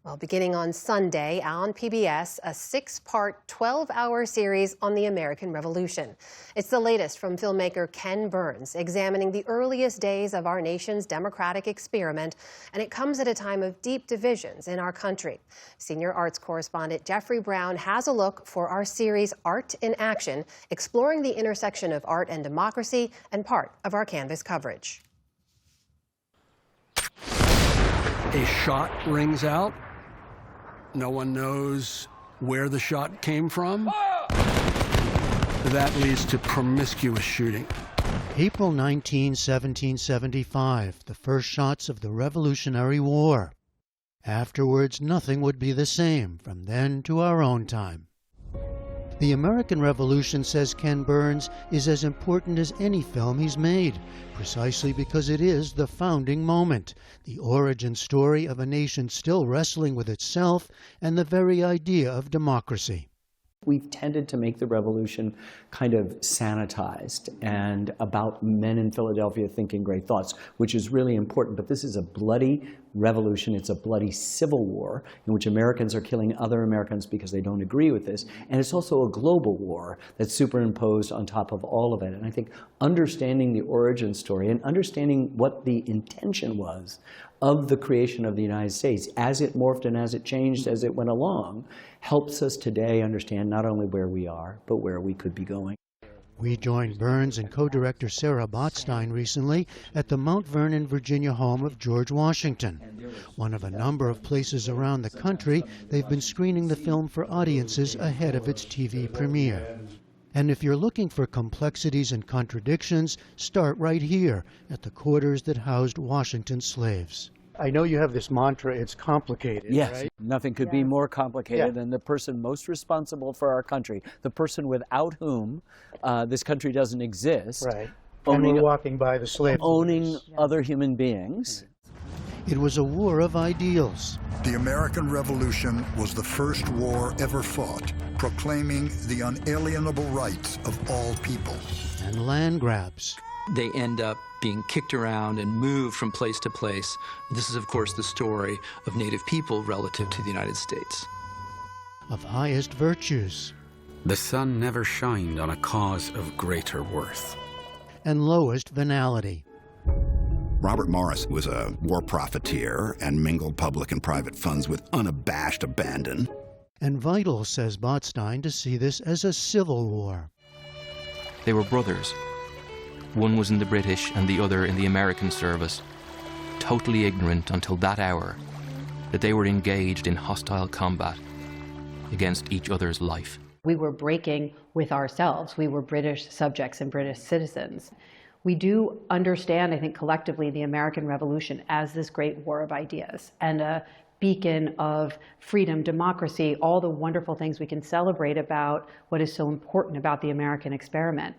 Well, beginning on Sunday on PBS, a 6-part, 12-hour series on the American Revolution. It's the latest from filmmaker Ken Burns, examining the earliest days of our nation's democratic experiment, and it comes at a time of deep divisions in our country. Senior arts correspondent Jeffrey Brown has a look for our series Art in Action, exploring the intersection of art and democracy, and part of our Canvas coverage. A shot rings out. No one knows where the shot came from. That leads to promiscuous shooting. April 19, 1775, the first shots of the Revolutionary War. Afterwards, nothing would be the same from then to our own time. The American Revolution, says Ken Burns, is as important as any film he's made, precisely because it is the founding moment, the origin story of a nation still wrestling with itself and the very idea of democracy. We've tended to make the revolution kind of sanitized and about men in Philadelphia thinking great thoughts, which is really important. But this is a bloody revolution. It's a bloody civil war in which Americans are killing other Americans because they don't agree with this. And it's also a global war that's superimposed on top of all of it. And I think understanding the origin story and understanding what the intention was of the creation of the United States as it morphed and as it changed as it went along helps us today understand not only where we are, but where we could be going. We joined Burns and co-director Sarah Botstein recently at the Mount Vernon, Virginia home of George Washington, one of a number of places around the country they've been screening the film for audiences ahead of its TV premiere. And if you're looking for complexities and contradictions, start right here at the quarters that housed Washington's slaves. I know you have this mantra, it's complicated, yes, right? Nothing could be more complicated than the person most responsible for our country, the person without whom this country doesn't exist. Right. And we're walking by the slave owning other human beings. It was a war of ideals. The American Revolution was the first war ever fought, proclaiming the unalienable rights of all people. And land grabs. They end up being kicked around and moved from place to place. This is, of course, the story of Native people relative to the United States. Of highest virtues. The sun never shined on a cause of greater worth. And lowest venality. Robert Morris was a war profiteer and mingled public and private funds with unabashed abandon. And vital, says Botstein, to see this as a civil war. They were brothers. One was in the British and the other in the American service, totally ignorant until that hour that they were engaged in hostile combat against each other's life. We were breaking with ourselves. We were British subjects and British citizens. We do understand, I think, collectively the American Revolution as this great war of ideas and a beacon of freedom, democracy, all the wonderful things we can celebrate about what is so important about the American experiment.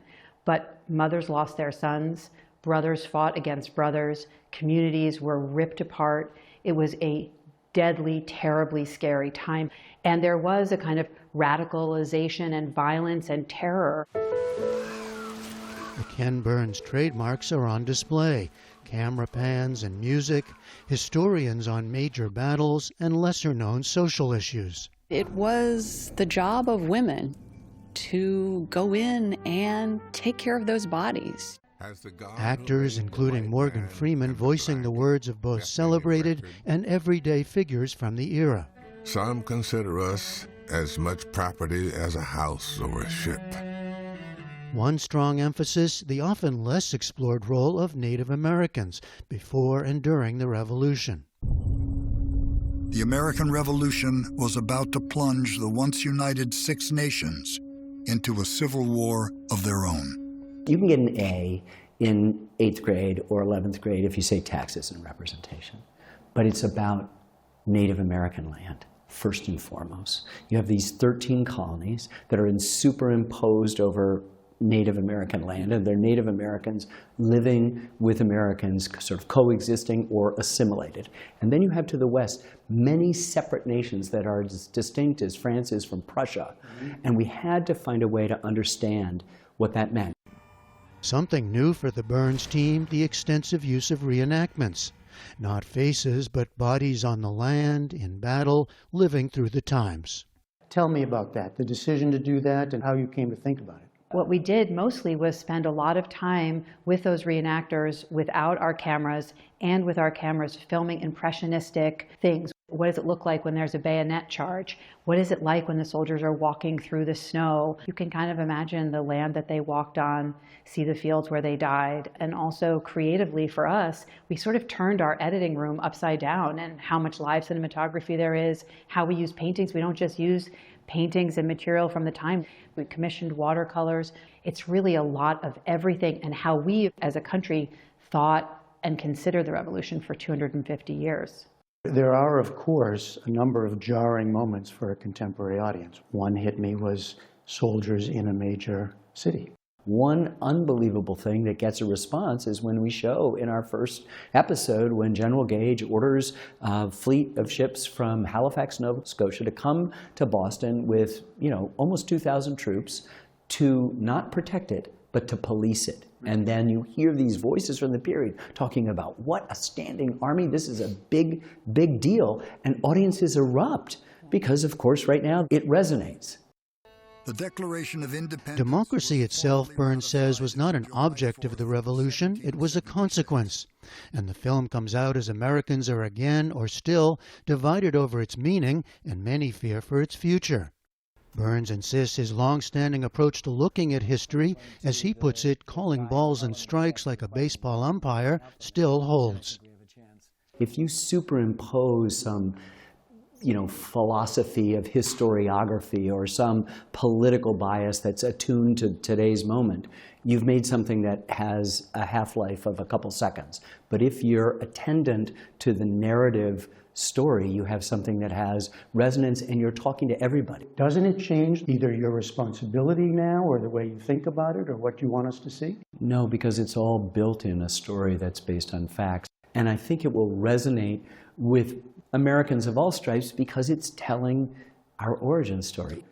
But mothers lost their sons, brothers fought against brothers, communities were ripped apart. It was a deadly, terribly scary time. And there was a kind of radicalization and violence and terror. The Ken Burns trademarks are on display. Camera pans and music, historians on major battles, and lesser-known social issues. It was the job of women to go in and take care of those bodies. Actors, including Morgan Freeman, voicing the words of both celebrated and everyday figures from the era. Some consider us as much property as a house or a ship. One strong emphasis, the often less explored role of Native Americans before and during the Revolution. The American Revolution was about to plunge the once united Six Nations into a civil war of their own. You can get an A in 8th grade or 11th grade if you say taxes and representation. But it's about Native American land, first and foremost. You have these 13 colonies that are superimposed over Native American land, and they're Native Americans living with Americans, sort of coexisting or assimilated. And then you have to the west many separate nations that are as distinct as France is from Prussia. And we had to find a way to understand what that meant. Something new for the Burns team, the extensive use of reenactments. Not faces, but bodies on the land, in battle, living through the times. Tell me about that, the decision to do that and how you came to think about it. What we did mostly was spend a lot of time with those reenactors without our cameras and with our cameras filming impressionistic things. What does it look like when there's a bayonet charge? What is it like when the soldiers are walking through the snow? You can kind of imagine the land that they walked on, see the fields where they died. And also creatively for us, we sort of turned our editing room upside down and how much live cinematography there is, how we use paintings. We don't just use paintings and material from the time. We commissioned watercolors. It's really a lot of everything and how we as a country thought and considered the revolution for 250 years. There are, of course, a number of jarring moments for a contemporary audience. One hit me was soldiers in a major city. One unbelievable thing that gets a response is when we show in our first episode when General Gage orders a fleet of ships from Halifax, Nova Scotia to come to Boston with, almost 2,000 troops to not protect it, but to police it. And then you hear these voices from the period talking about what a standing army, this is a big, big deal. And audiences erupt because, of course, right now it resonates. The Declaration of Independence. Democracy itself, Burns says, was not an object of the revolution, it was a consequence. And the film comes out as Americans are again, or still, divided over its meaning, and many fear for its future. Burns insists his long-standing approach to looking at history, as he puts it, calling balls and strikes like a baseball umpire, still holds. If you superimpose some philosophy of historiography or some political bias that's attuned to today's moment, you've made something that has a half-life of a couple seconds. But if you're attendant to the narrative story, you have something that has resonance and you're talking to everybody. Doesn't it change either your responsibility now or the way you think about it or what you want us to see? No, because it's all built in a story that's based on facts. And I think it will resonate with Americans of all stripes because it's telling our origin story.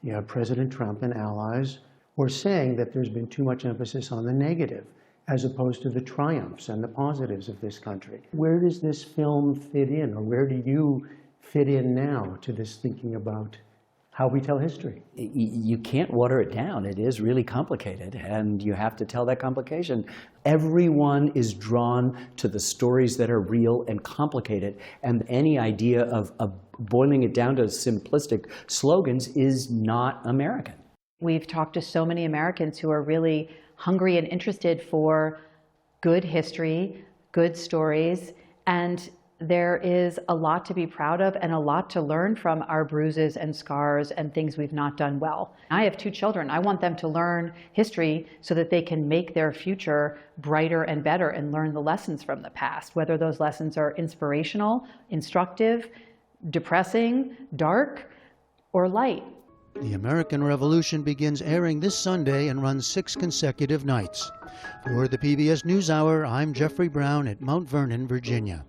You have President Trump and allies were saying that there's been too much emphasis on the negative as opposed to the triumphs and the positives of this country. Where does this film fit in, or where do you fit in now to this thinking about how we tell history? You can't water it down. It is really complicated, and you have to tell that complication. Everyone is drawn to the stories that are real and complicated, and any idea of boiling it down to simplistic slogans is not American. We've talked to so many Americans who are really hungry and interested for good history, good stories, and there is a lot to be proud of and a lot to learn from our bruises and scars and things we've not done well. I have 2 children. I want them to learn history so that they can make their future brighter and better and learn the lessons from the past, whether those lessons are inspirational, instructive, depressing, dark, or light. The American Revolution begins airing this Sunday and runs 6 consecutive nights. For the PBS NewsHour, I'm Jeffrey Brown at Mount Vernon, Virginia.